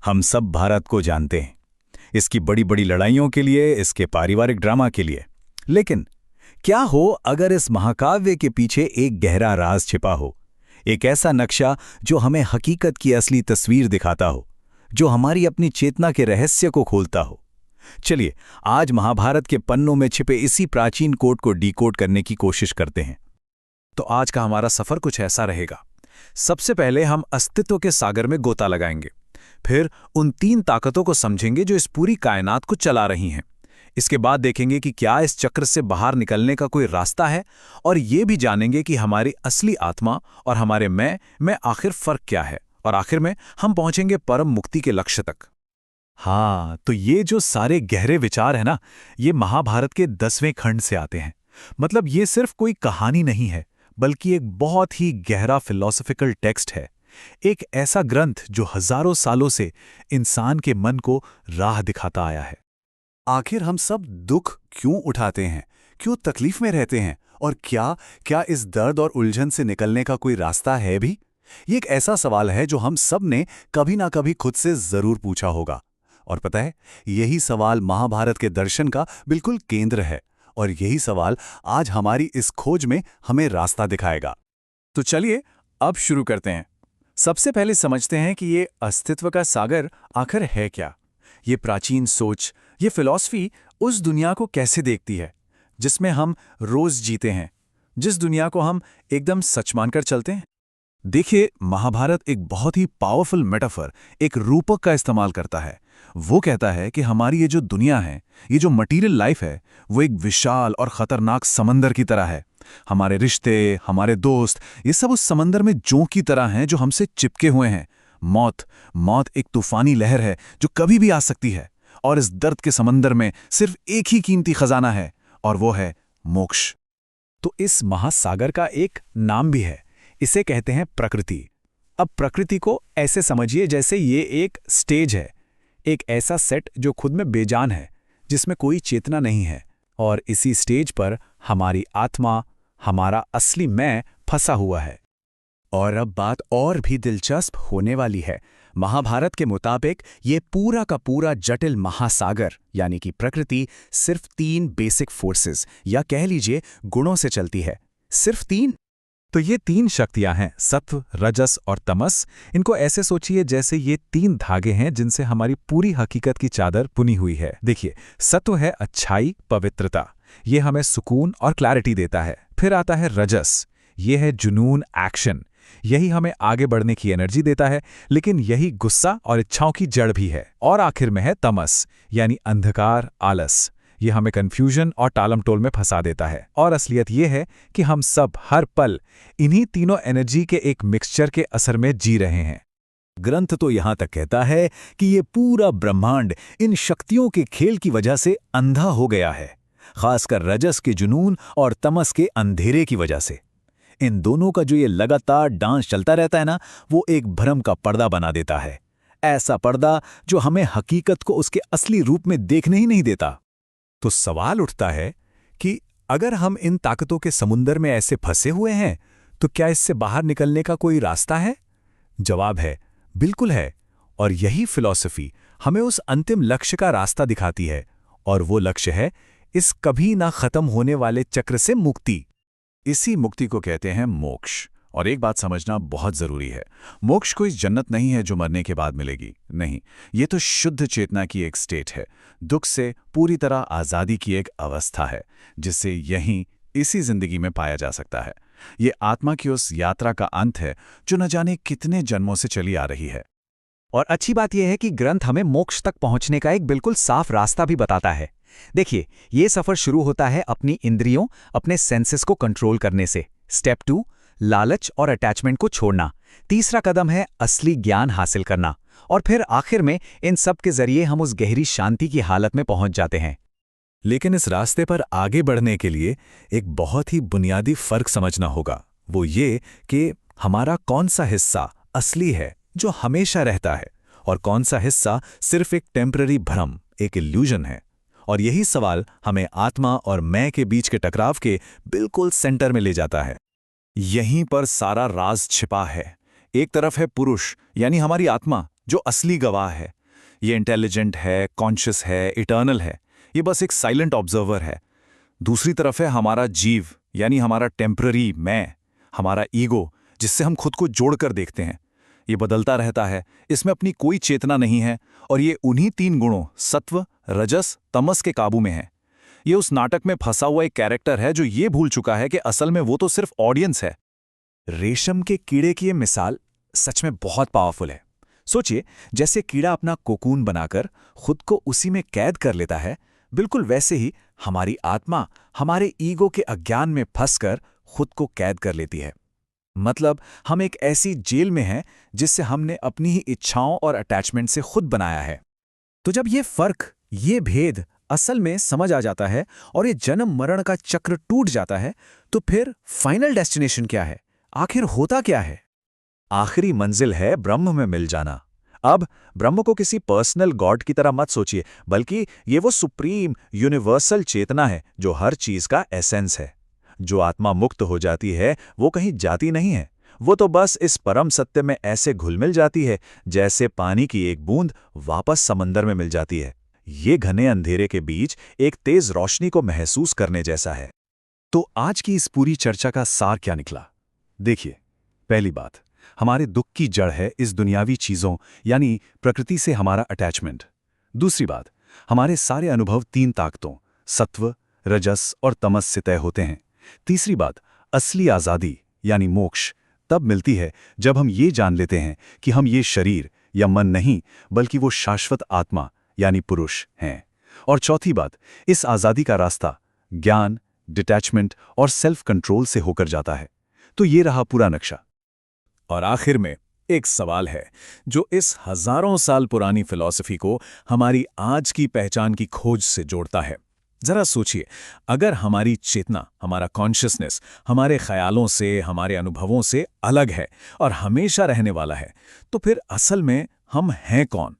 हम सब भारत को जानते हैं, इसकी बड़ी बड़ी लड़ाइयों के लिए, इसके पारिवारिक ड्रामा के लिए। लेकिन क्या हो अगर इस महाकाव्य के पीछे एक गहरा राज छिपा हो, एक ऐसा नक्शा जो हमें हकीकत की असली तस्वीर दिखाता हो, जो हमारी अपनी चेतना के रहस्य को खोलता हो। चलिए आज महाभारत के पन्नों में छिपे इसी प्राचीन कोड को डिकोड करने की कोशिश करते हैं। तो आज का हमारा सफर कुछ ऐसा रहेगा। सबसे पहले हम अस्तित्व के सागर में गोता लगाएंगे, फिर उन 3 ताकतों को समझेंगे जो इस पूरी कायनात को चला रही हैं। इसके बाद देखेंगे कि क्या इस चक्र से बाहर निकलने का कोई रास्ता है, और ये भी जानेंगे कि हमारी असली आत्मा और हमारे मैं में आखिर फर्क क्या है, और आखिर में हम पहुंचेंगे परम मुक्ति के लक्ष्य तक। हाँ, तो ये जो सारे गहरे विचार है ना, ये महाभारत के 10वें खंड से आते हैं। मतलब ये सिर्फ कोई कहानी नहीं है, बल्कि एक बहुत ही गहरा फिलॉसफिकल टेक्स्ट है। एक ऐसा ग्रंथ जो हजारों सालों से इंसान के मन को राह दिखाता आया है। आखिर हम सब दुख क्यों उठाते हैं, क्यों तकलीफ में रहते हैं, और क्या इस दर्द और उलझन से निकलने का कोई रास्ता है भी? ये एक ऐसा सवाल है जो हम सब ने कभी ना कभी खुद से जरूर पूछा होगा। और पता है, यही सवाल महाभारत के दर्शन का बिल्कुल केंद्र है, और यही सवाल आज हमारी इस खोज में हमें रास्ता दिखाएगा। तो चलिए अब शुरू करते हैं। सबसे पहले समझते हैं कि ये अस्तित्व का सागर आखिर है क्या। ये प्राचीन सोच, ये फिलॉसफी उस दुनिया को कैसे देखती है जिसमें हम रोज जीते हैं, जिस दुनिया को हम एकदम सच मानकर चलते हैं। देखिए, महाभारत एक बहुत ही पावरफुल मेटाफर, एक रूपक का इस्तेमाल करता है। वो कहता है कि हमारी ये जो दुनिया है, ये जो मटीरियल लाइफ है, वो एक विशाल और खतरनाक समंदर की तरह है। हमारे रिश्ते, हमारे दोस्त, ये सब उस समंदर में जोंक की तरह हैं जो हमसे चिपके हुए हैं। मौत एक तूफानी लहर है जो कभी भी आ सकती है, और इस दर्द के समंदर में सिर्फ एक ही कीमती खजाना है, और वो है मोक्ष। तो इस महासागर का एक नाम भी है, इसे कहते हैं प्रकृति। अब प्रकृति को ऐसे समझिए जैसे ये एक स्टेज है, एक ऐसा सेट जो खुद में बेजान है, जिसमें कोई चेतना नहीं है, और इसी स्टेज पर हमारी आत्मा, हमारा असली मैं फंसा हुआ है। और अब बात और भी दिलचस्प होने वाली है। महाभारत के मुताबिक ये पूरा का पूरा जटिल महासागर यानी कि प्रकृति सिर्फ 3 बेसिक फोर्सेस या कह लीजिए गुणों से चलती है। सिर्फ 3। तो ये 3 शक्तियां हैं, सत्व, रजस और तमस। इनको ऐसे सोचिए जैसे ये 3 धागे हैं जिनसे हमारी पूरी हकीकत की चादर बुनी हुई है। देखिए, सत्व है अच्छाई, पवित्रता, ये हमें सुकून और क्लैरिटी देता है। फिर आता है रजस, ये है जुनून, एक्शन, यही हमें आगे बढ़ने की एनर्जी देता है, लेकिन यही गुस्सा और इच्छाओं की जड़ भी है। और आखिर में है तमस, यानी अंधकार, आलस, ये हमें कंफ्यूजन और टालमटोल में फंसा देता है। और असलियत ये है कि हम सब हर पल इन्हीं तीनों एनर्जी के एक मिक्सचर के असर में जी रहे हैं। ग्रंथ तो यहां तक कहता है कि ये पूरा ब्रह्मांड इन शक्तियों के खेल की वजह से अंधा हो गया है, खासकर रजस के जुनून और तमस के अंधेरे की वजह से। इन दोनों का जो ये लगातार डांस चलता रहता है ना, वो एक भ्रम का पर्दा बना देता है। ऐसा पर्दा जो हमें हकीकत को उसके असली रूप में देखने ही नहीं देता। तो सवाल उठता है कि अगर हम इन ताकतों के समुंदर में ऐसे फंसे हुए हैं, तो क्या इससे बाहर निकलने का कोई रास्ता है? जवाब है, बिल्कुल है। और यही फिलॉसफी हमें उस अंतिम लक्ष्य का रास्ता दिखाती है, और वो लक्ष्य है इस कभी ना खत्म होने वाले चक्र से मुक्ति। इसी मुक्ति को कहते हैं मोक्ष। और एक बात समझना बहुत जरूरी है, मोक्ष कोई जन्नत नहीं है जो मरने के बाद मिलेगी। नहीं, ये तो शुद्ध चेतना की एक स्टेट है, दुख से पूरी तरह आज़ादी की एक अवस्था है, जिससे यहीं इसी जिंदगी में पाया जा सकता है। ये आत्मा की उस यात्रा का अंत है जो न जाने कितने जन्मों से चली आ रही है। और अच्छी बात यह है कि ग्रंथ हमें मोक्ष तक पहुंचने का एक बिल्कुल साफ रास्ता भी बताता है। देखिए, ये सफर शुरू होता है अपनी इंद्रियों, अपने सेंसेस को कंट्रोल करने से। स्टेप 2, लालच और अटैचमेंट को छोड़ना। तीसरा कदम है असली ज्ञान हासिल करना। और फिर आखिर में इन सब के जरिए हम उस गहरी शांति की हालत में पहुंच जाते हैं। लेकिन इस रास्ते पर आगे बढ़ने के लिए एक बहुत ही बुनियादी फर्क समझना होगा। वो ये कि हमारा कौन सा हिस्सा असली है जो हमेशा रहता है, और कौन सा हिस्सा सिर्फ एक टेम्पररी भ्रम, एक इल्यूजन है। और यही सवाल हमें आत्मा और मैं के बीच के टकराव के बिल्कुल सेंटर में ले जाता है। यहीं पर सारा राज छिपा है। एक तरफ है पुरुष, यानी हमारी आत्मा, जो असली गवाह है, ये इंटेलिजेंट है, कॉन्शियस है, इटर्नल है, ये बस एक साइलेंट ऑब्जर्वर है। दूसरी तरफ है हमारा जीव, यानी हमारा टेम्पररी मैं, हमारा ईगो, जिससे हम खुद को जोड़कर देखते हैं। ये बदलता रहता है, इसमें अपनी कोई चेतना नहीं है, और ये उन्हीं 3 गुणों सत्व, रजस, तमस के काबू में है। ये उस नाटक में फंसा हुआ एक कैरेक्टर है जो ये भूल चुका है कि असल में वो तो सिर्फ ऑडियंस है। रेशम के कीड़े की ये मिसाल सच में बहुत पावरफुल है। सोचिए, जैसे कीड़ा अपना कोकून बनाकर खुद को उसी में कैद कर लेता है, बिल्कुल वैसे ही हमारी आत्मा हमारे ईगो के अज्ञान में फंसकर खुद को कैद कर लेती है। मतलब हम एक ऐसी जेल में हैं जिससे हमने अपनी ही इच्छाओं और अटैचमेंट से खुद बनाया है। तो जब ये फर्क, ये भेद असल में समझ आ जाता है और ये जन्म मरण का चक्र टूट जाता है, तो फिर फाइनल डेस्टिनेशन क्या है? आखिर होता क्या है? आखिरी मंजिल है ब्रह्म में मिल जाना। अब ब्रह्म को किसी पर्सनल गॉड की तरह मत सोचिए, बल्कि ये वो सुप्रीम यूनिवर्सल चेतना है जो हर चीज का एसेंस है। जो आत्मा मुक्त हो जाती है वो कहीं जाती नहीं है, वो तो बस इस परम सत्य में ऐसे घुल मिल जाती है जैसे पानी की एक बूंद वापस समंदर में मिल जाती है। ये घने अंधेरे के बीच एक तेज रोशनी को महसूस करने जैसा है। तो आज की इस पूरी चर्चा का सार क्या निकला? देखिए, पहली बात, हमारे दुख की जड़ है इस दुनियावी चीजों यानी प्रकृति से हमारा अटैचमेंट। दूसरी बात, हमारे सारे अनुभव 3 ताकतों सत्व, रजस और तमस से तय होते हैं। तीसरी बात, असली आज़ादी यानी मोक्ष तब मिलती है जब हम ये जान लेते हैं कि हम ये शरीर या मन नहीं, बल्कि वो शाश्वत आत्मा यानी पुरुष हैं। और चौथी बात, इस आज़ादी का रास्ता ज्ञान, डिटैचमेंट और सेल्फ कंट्रोल से होकर जाता है। तो ये रहा पूरा नक्शा। और आखिर में एक सवाल है जो इस हजारों साल पुरानी फिलॉसफी को हमारी आज की पहचान की खोज से जोड़ता है। जरा सोचिए, अगर हमारी चेतना, हमारा कॉन्शियसनेस हमारे ख्यालों से, हमारे अनुभवों से अलग है और हमेशा रहने वाला है, तो फिर असल में हम हैं कौन?